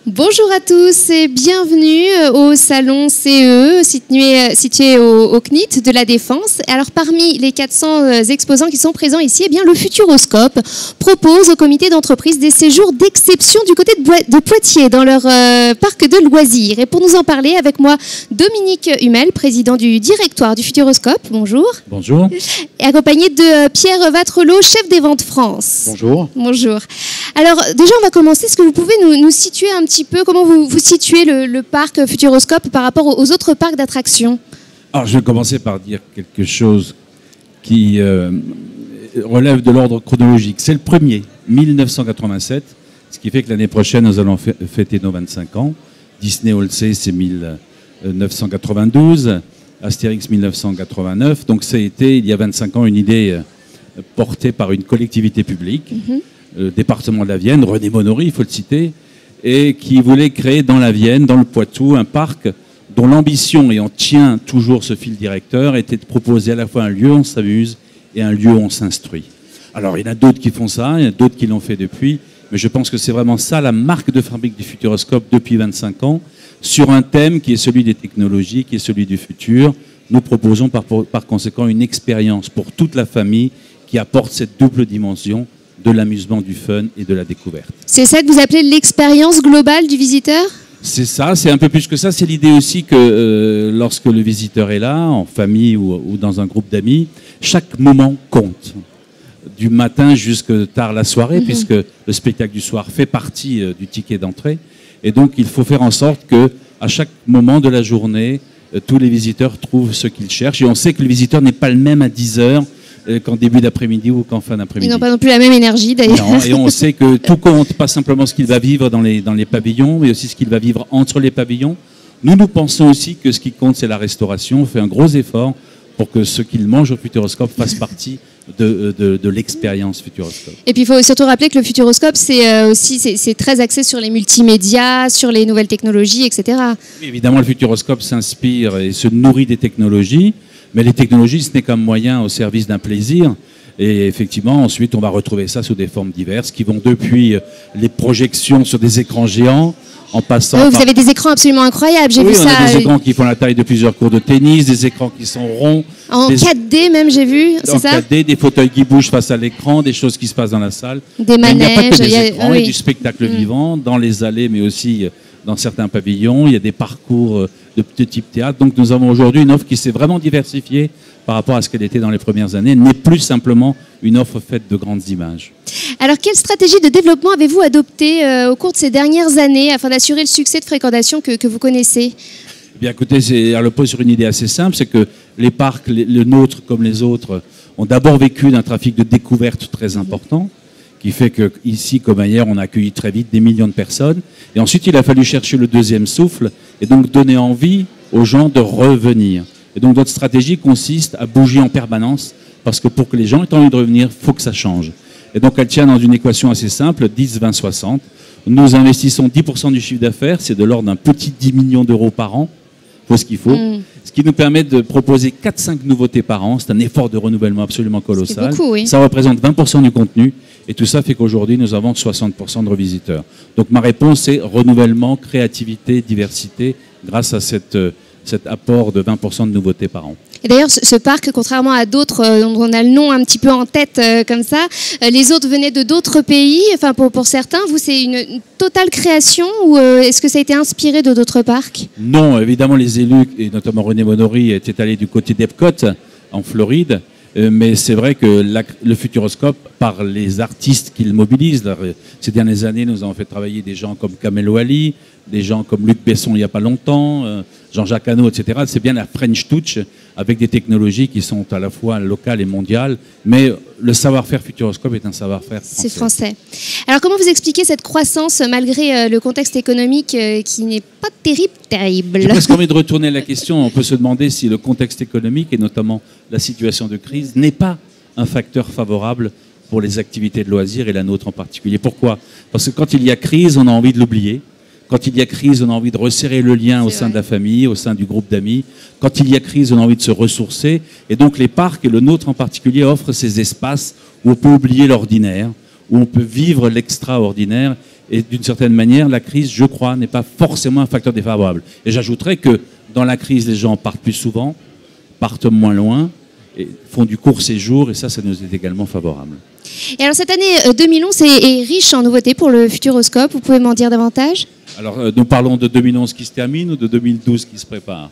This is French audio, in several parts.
Bonjour à tous et bienvenue au salon CE situé au CNIT de la Défense. Alors parmi les 400 exposants qui sont présents ici, eh bien, le Futuroscope propose au comité d'entreprise des séjours d'exception du côté de Poitiers dans leur parc de loisirs. Et pour nous en parler avec moi, Dominique Hummel, président du directoire du Futuroscope. Bonjour. Bonjour. Et accompagné de Pierre Vatrelot, chef des ventes France. Bonjour. Bonjour. Alors déjà on va commencer, est-ce que vous pouvez nous situer un petit peu, comment vous situez le parc Futuroscope par rapport aux autres parcs d'attractions? Alors je vais commencer par dire quelque chose qui relève de l'ordre chronologique. C'est le premier, 1987, ce qui fait que l'année prochaine nous allons fêter nos 25 ans. Disney, on le sait, c'est 1992, Astérix 1989, donc ça a été il y a 25 ans une idée portée par une collectivité publique. Département de la Vienne, René Monory, il faut le citer, et qui voulait créer dans la Vienne, dans le Poitou, un parc dont l'ambition, et on tient toujours ce fil directeur, était de proposer à la fois un lieu où on s'amuse et un lieu où on s'instruit. Alors il y en a d'autres qui font ça, il y en a d'autres qui l'ont fait depuis, mais je pense que c'est vraiment ça la marque de fabrique du Futuroscope depuis 25 ans, sur un thème qui est celui des technologies, qui est celui du futur. Nous proposons par conséquent une expérience pour toute la famille qui apporte cette double dimension de l'amusement, du fun et de la découverte. C'est ça que vous appelez l'expérience globale du visiteur ? C'est ça, c'est un peu plus que ça. C'est l'idée aussi que lorsque le visiteur est là, en famille ou dans un groupe d'amis, chaque moment compte. Du matin jusque tard la soirée, puisque le spectacle du soir fait partie du ticket d'entrée. Et donc, il faut faire en sorte qu'à chaque moment de la journée, tous les visiteurs trouvent ce qu'ils cherchent. Et on sait que le visiteur n'est pas le même à 10 heures qu'en début d'après-midi ou qu'en fin d'après-midi. Ils n'ont pas non plus la même énergie d'ailleurs. Non, et on sait que tout compte, pas simplement ce qu'il va vivre dans les pavillons, mais aussi ce qu'il va vivre entre les pavillons. Nous pensons aussi que ce qui compte, c'est la restauration. On fait un gros effort pour que ce qu'ils mangent au Futuroscope fasse partie de l'expérience Futuroscope. Et puis il faut surtout rappeler que le Futuroscope, c'est très axé sur les multimédias, sur les nouvelles technologies, etc. Oui, évidemment, le Futuroscope s'inspire et se nourrit des technologies. Mais les technologies, ce n'est qu'un moyen au service d'un plaisir. Et effectivement, ensuite, on va retrouver ça sous des formes diverses qui vont depuis les projections sur des écrans géants, en passant par... Vous avez des écrans absolument incroyables, j'ai vu ça. Oui, on a des écrans qui font la taille de plusieurs cours de tennis, des écrans qui sont ronds. En 4D même, j'ai vu, c'est ça ? En 4D, des fauteuils qui bougent face à l'écran, des choses qui se passent dans la salle. Des manèges. Il n'y a pas que des écrans, il y a du spectacle vivant dans les allées, mais aussi dans certains pavillons. Il y a des parcours de type théâtre. Donc nous avons aujourd'hui une offre qui s'est vraiment diversifiée par rapport à ce qu'elle était dans les premières années. Elle n'est plus simplement une offre faite de grandes images. Alors quelle stratégie de développement avez-vous adoptée au cours de ces dernières années afin d'assurer le succès de fréquentation que vous connaissez ? Eh bien écoutez, elle repose sur une idée assez simple, c'est que les parcs, le nôtre comme les autres, ont d'abord vécu d'un trafic de découverte très important, qui fait qu'ici, comme ailleurs, on a accueilli très vite des millions de personnes. Et ensuite, il a fallu chercher le deuxième souffle et donc donner envie aux gens de revenir. Et donc, notre stratégie consiste à bouger en permanence parce que pour que les gens aient envie de revenir, il faut que ça change. Et donc, elle tient dans une équation assez simple, 10, 20, 60. Nous investissons 10% du chiffre d'affaires, c'est de l'ordre d'un petit 10 millions d'euros par an. Il faut ce qu'il faut. Ce qui nous permet de proposer 4-5 nouveautés par an. C'est un effort de renouvellement absolument colossal. Beaucoup, oui. Ça représente 20% du contenu. Et tout ça fait qu'aujourd'hui, nous avons 60% de revisiteurs. Donc ma réponse, c'est renouvellement, créativité, diversité, grâce à cet apport de 20% de nouveautés par an. Et d'ailleurs, ce parc, contrairement à d'autres dont on a le nom un petit peu en tête comme ça, les autres venaient de d'autres pays. Enfin, pour certains, vous, c'est une totale création ou est-ce que ça a été inspiré de d'autres parcs? Non, évidemment, les élus, et notamment René Monory, étaient allés du côté d'Epcot, en Floride. Mais c'est vrai que le Futuroscope, par les artistes qu'il mobilise, ces dernières années, nous avons fait travailler des gens comme Kamel Ouali, des gens comme Luc Besson il n'y a pas longtemps, Jean-Jacques Hano, etc. C'est bien la French Touch, avec des technologies qui sont à la fois locales et mondiales. Mais le savoir-faire Futuroscope est un savoir-faire français. C'est français. Alors comment vous expliquez cette croissance malgré le contexte économique qui n'est pas terrible? J'ai presque envie de retourner la question. On peut se demander si le contexte économique, et notamment la situation de crise, n'est pas un facteur favorable pour les activités de loisirs et la nôtre en particulier. Pourquoi? Parce que quand il y a crise, on a envie de l'oublier. Quand il y a crise, on a envie de resserrer le lien au sein de la famille, au sein du groupe d'amis. Quand il y a crise, on a envie de se ressourcer. Et donc les parcs, et le nôtre en particulier, offrent ces espaces où on peut oublier l'ordinaire, où on peut vivre l'extraordinaire. Et d'une certaine manière, la crise, je crois, n'est pas forcément un facteur défavorable. Et j'ajouterais que dans la crise, les gens partent plus souvent, partent moins loin, et font du court séjour, et ça nous est également favorable. Et alors cette année 2011 est riche en nouveautés pour le Futuroscope. Vous pouvez m'en dire davantage? Alors nous parlons de 2011 qui se termine ou de 2012 qui se prépare?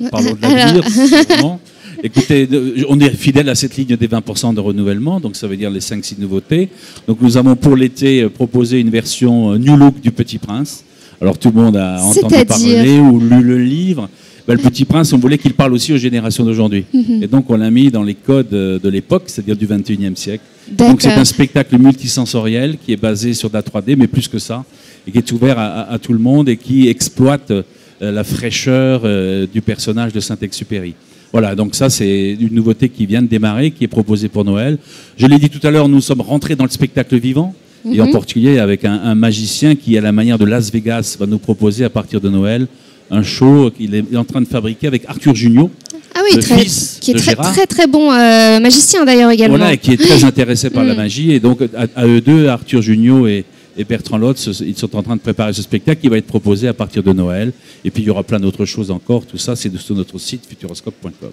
Nous parlons de l'avenir, sûrement. Écoutez, on est fidèle à cette ligne des 20% de renouvellement, donc ça veut dire les 5-6 nouveautés. Donc nous avons pour l'été proposé une version New Look du Petit Prince. Alors tout le monde a entendu parler ou lu le livre. Ben, le Petit Prince, on voulait qu'il parle aussi aux générations d'aujourd'hui. Et donc on l'a mis dans les codes de l'époque, c'est-à-dire du 21e siècle. Donc c'est un spectacle multisensoriel qui est basé sur de la 3D, mais plus que ça, et qui est ouvert à tout le monde et qui exploite la fraîcheur du personnage de Saint-Exupéry. Voilà, donc ça c'est une nouveauté qui vient de démarrer, qui est proposée pour Noël. Je l'ai dit tout à l'heure, nous sommes rentrés dans le spectacle vivant, et en particulier avec un magicien qui, à la manière de Las Vegas, va nous proposer à partir de Noël un show qu'il est en train de fabriquer avec Arthur Junio, le fils qui est de Gérard. très bon magicien d'ailleurs également. Voilà, et qui est très intéressé par la magie. Et donc à eux deux, Arthur Junio et Bertrand Lotz, ils sont en train de préparer ce spectacle qui va être proposé à partir de Noël. Et puis il y aura plein d'autres choses encore. Tout ça, c'est sur notre site futuroscope.com.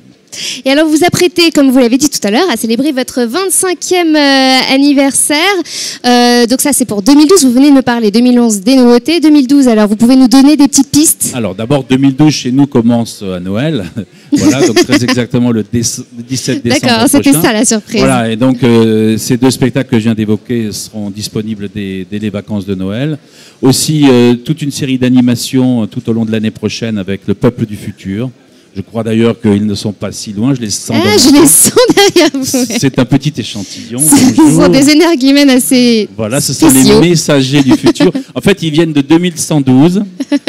Et alors vous apprêtez, comme vous l'avez dit tout à l'heure, à célébrer votre 25e anniversaire. Donc ça c'est pour 2012, vous venez de me parler. 2011 des nouveautés. 2012, alors vous pouvez nous donner des petites pistes? Alors d'abord 2012 chez nous commence à Noël. Voilà, donc très exactement le 17 décembre. D'accord, c'était ça la surprise. Voilà, et donc ces deux spectacles que je viens d'évoquer seront disponibles dès les vacances de Noël. Aussi toute une série d'animations tout au long de l'année prochaine avec le Peuple du Futur. Je crois d'ailleurs qu'ils ne sont pas si loin, je les sens. Je les sens derrière vous. C'est un petit échantillon. Ce sont des énergumènes assez Voilà, ce sont les messagers du futur. En fait, ils viennent de 2112,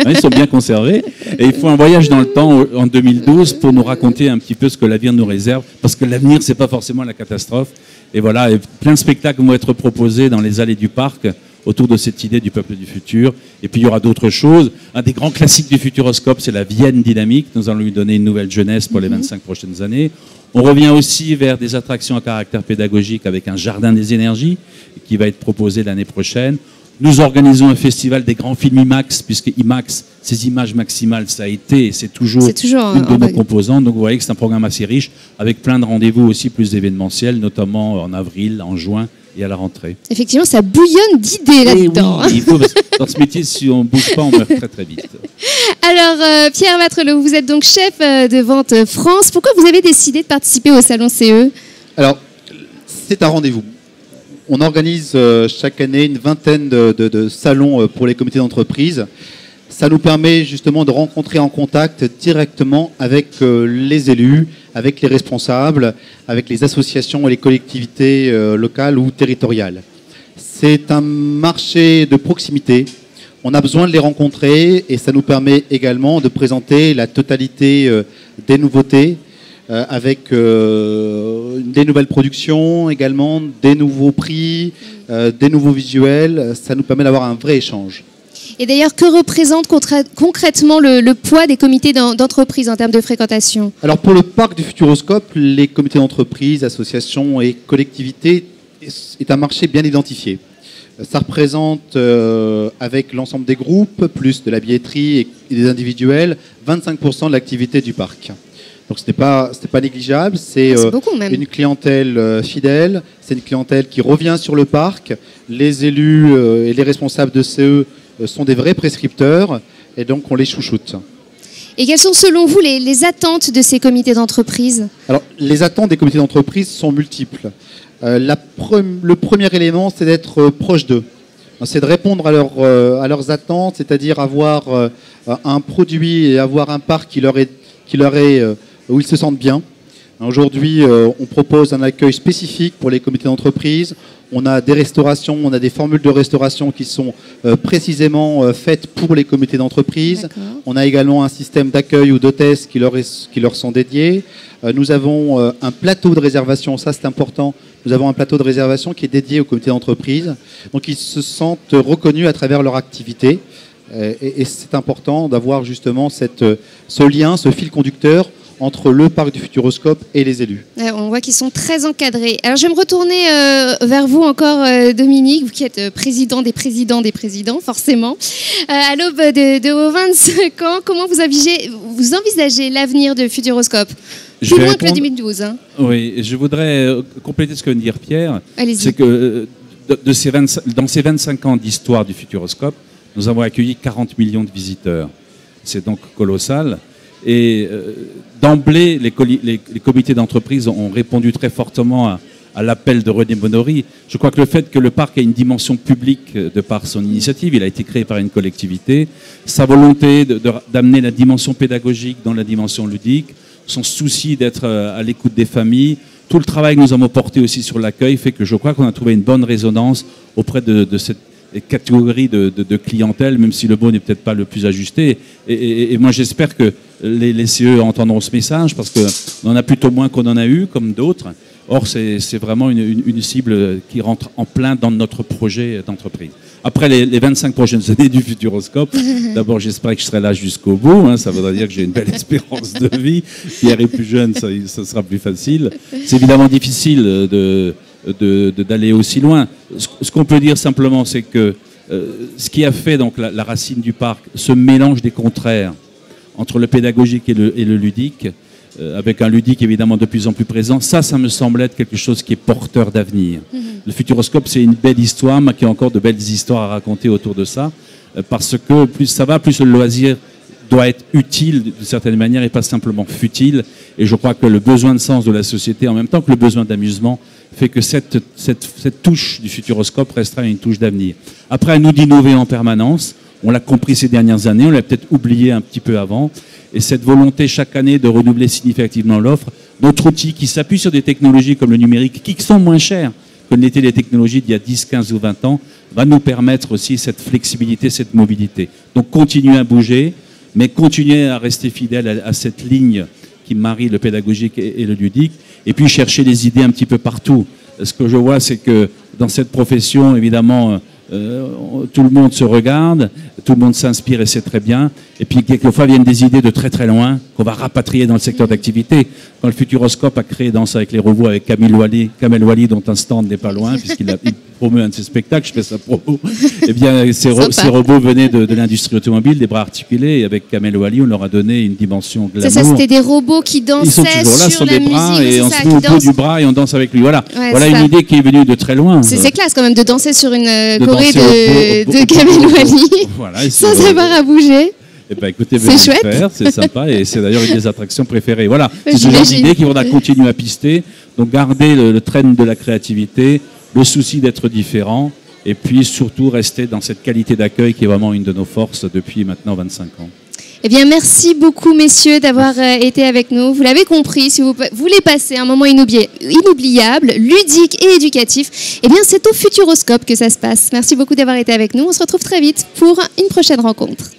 ils sont bien conservés, et ils font un voyage dans le temps en 2012 pour nous raconter un petit peu ce que l'avenir nous réserve, parce que l'avenir, c'est pas forcément la catastrophe. Et voilà, et plein de spectacles vont être proposés dans les allées du parc, autour de cette idée du peuple du futur. Et puis il y aura d'autres choses. Un des grands classiques du Futuroscope, c'est la Vienne dynamique. Nous allons lui donner une nouvelle jeunesse pour les 25 prochaines années. On revient aussi vers des attractions à caractère pédagogique avec un jardin des énergies qui va être proposé l'année prochaine. Nous organisons un festival des grands films IMAX, puisque IMAX, ces images maximales, ça a été et c'est toujours une de nos composantes. Donc vous voyez que c'est un programme assez riche, avec plein de rendez-vous aussi plus événementiels, notamment en avril, en juin et à la rentrée. Effectivement, ça bouillonne d'idées là-dedans. Oui, il faut, dans ce métier, si on ne bouge pas, on meurt très très vite. Alors, Pierre Vattrelot, vous êtes donc chef de vente France. Pourquoi vous avez décidé de participer au Salon CE? Alors, c'est un rendez-vous. On organise chaque année une vingtaine de salons pour les comités d'entreprise. Ça nous permet justement de rencontrer en contact directement avec les élus, avec les responsables, avec les associations et les collectivités locales ou territoriales. C'est un marché de proximité. On a besoin de les rencontrer et ça nous permet également de présenter la totalité des nouveautés avec des nouvelles productions également, des nouveaux prix, des nouveaux visuels. Ça nous permet d'avoir un vrai échange. Et d'ailleurs, que représente concrètement le poids des comités d'entreprise en termes de fréquentation? Alors pour le parc du Futuroscope, les comités d'entreprise, associations et collectivités est un marché bien identifié. Ça représente, avec l'ensemble des groupes, plus de la billetterie et des individuels, 25% de l'activité du parc. Donc ce n'est pas négligeable, c'est une clientèle fidèle, c'est une clientèle qui revient sur le parc. Les élus et les responsables de CE sont des vrais prescripteurs et donc on les chouchoute. Et quelles sont selon vous les attentes de ces comités d'entreprise? Alors les attentes des comités d'entreprise sont multiples. Le premier élément, c'est d'être proche d'eux. C'est de répondre à leurs attentes, c'est-à-dire avoir un produit et avoir un parc où ils se sentent bien. Aujourd'hui, on propose un accueil spécifique pour les comités d'entreprise. On a des restaurations, on a des formules de restauration qui sont précisément faites pour les comités d'entreprise. On a également un système d'accueil ou d'hôtesse qui leur sont dédiés. Nous avons un plateau de réservation, ça c'est important. Nous avons un plateau de réservation qui est dédié aux comités d'entreprise. Donc ils se sentent reconnus à travers leur activité. Et c'est important d'avoir justement ce lien, ce fil conducteur entre le parc du Futuroscope et les élus. On voit qu'ils sont très encadrés. Alors je vais me retourner vers vous encore, Dominique, vous qui êtes président des présidents, forcément. À l'aube de vos 25 ans, comment vous envisagez l'avenir de Futuroscope ? Plus loin que le 2012. Hein. Oui, je voudrais compléter ce que vient de dire Pierre. Allez-y. C'est que dans ces 25 ans d'histoire du Futuroscope, nous avons accueilli 40 millions de visiteurs. C'est donc colossal. Et d'emblée, les comités d'entreprise ont répondu très fortement à l'appel de René Bonory. Je crois que le fait que le parc ait une dimension publique de par son initiative, il a été créé par une collectivité, sa volonté d'amener la dimension pédagogique dans la dimension ludique, son souci d'être à l'écoute des familles, tout le travail que nous avons porté aussi sur l'accueil fait que je crois qu'on a trouvé une bonne résonance auprès de cette catégorie de clientèle, même si le mot n'est peut-être pas le plus ajusté. Et moi, j'espère que les CE entendront ce message, parce qu'on en a plutôt moins qu'on en a eu, comme d'autres. Or, c'est vraiment une cible qui rentre en plein dans notre projet d'entreprise. Après les 25 prochaines années du Futuroscope, d'abord, j'espère que je serai là jusqu'au bout. Hein, ça voudrait dire que j'ai une belle espérance de vie. Pierre est plus jeune, ça sera plus facile. C'est évidemment difficile d'aller aussi loin. Ce qu'on peut dire simplement, c'est que ce qui a fait donc la racine du parc, ce mélange des contraires entre le pédagogique et le ludique, avec un ludique évidemment de plus en plus présent, ça me semble être quelque chose qui est porteur d'avenir. Le Futuroscope, c'est une belle histoire, mais qui a encore de belles histoires à raconter autour de ça, parce que plus ça va, plus le loisir doit être utile d'une certaine manière et pas simplement futile. Et je crois que le besoin de sens de la société, en même temps que le besoin d'amusement, fait que cette touche du Futuroscope restera une touche d'avenir. Après, à nous d'innover en permanence. On l'a compris ces dernières années, on l'a peut-être oublié un petit peu avant. Et cette volonté chaque année de renouveler significativement l'offre, notre outil qui s'appuie sur des technologies comme le numérique, qui sont moins chères que n'étaient les technologies d'il y a 10, 15 ou 20 ans, va nous permettre aussi cette flexibilité, cette mobilité. Donc continuer à bouger, mais continuer à rester fidèle à cette ligne qui marie le pédagogique et le ludique, et puis chercher les idées un petit peu partout. Ce que je vois, c'est que dans cette profession, évidemment, tout le monde se regarde, tout le monde s'inspire et c'est très bien. Et puis quelquefois viennent des idées de très très loin qu'on va rapatrier dans le secteur d'activité. Quand le Futuroscope a créé Danse avec les robots avec Kamel Wally, dont un stand n'est pas loin, puisqu'il promeut un de ses spectacles, je fais sa promo. Eh bien, ces robots venaient de l'industrie automobile, des bras articulés, et avec Kamel Wally, on leur a donné une dimension glamour. Ça, c'était des robots qui dansaient sur la musique, et on se met au bout du bras et on danse avec lui. Voilà, ouais, voilà une idée qui est venue de très loin. C'est classe quand même de danser sur une choré de Kamel Wally, voilà, sans avoir à bouger. Eh ben, écoutez, venez le faire, c'est sympa et c'est d'ailleurs une des attractions préférées. Voilà, c'est ce genre d'idée qui vont continuer à pister. Donc garder le train de la créativité, le souci d'être différent et puis surtout rester dans cette qualité d'accueil qui est vraiment une de nos forces depuis maintenant 25 ans. Eh bien, merci beaucoup, messieurs, d'avoir été avec nous. Vous l'avez compris, si vous voulez passer un moment inoubliable, ludique et éducatif, eh bien, c'est au Futuroscope que ça se passe. Merci beaucoup d'avoir été avec nous. On se retrouve très vite pour une prochaine rencontre.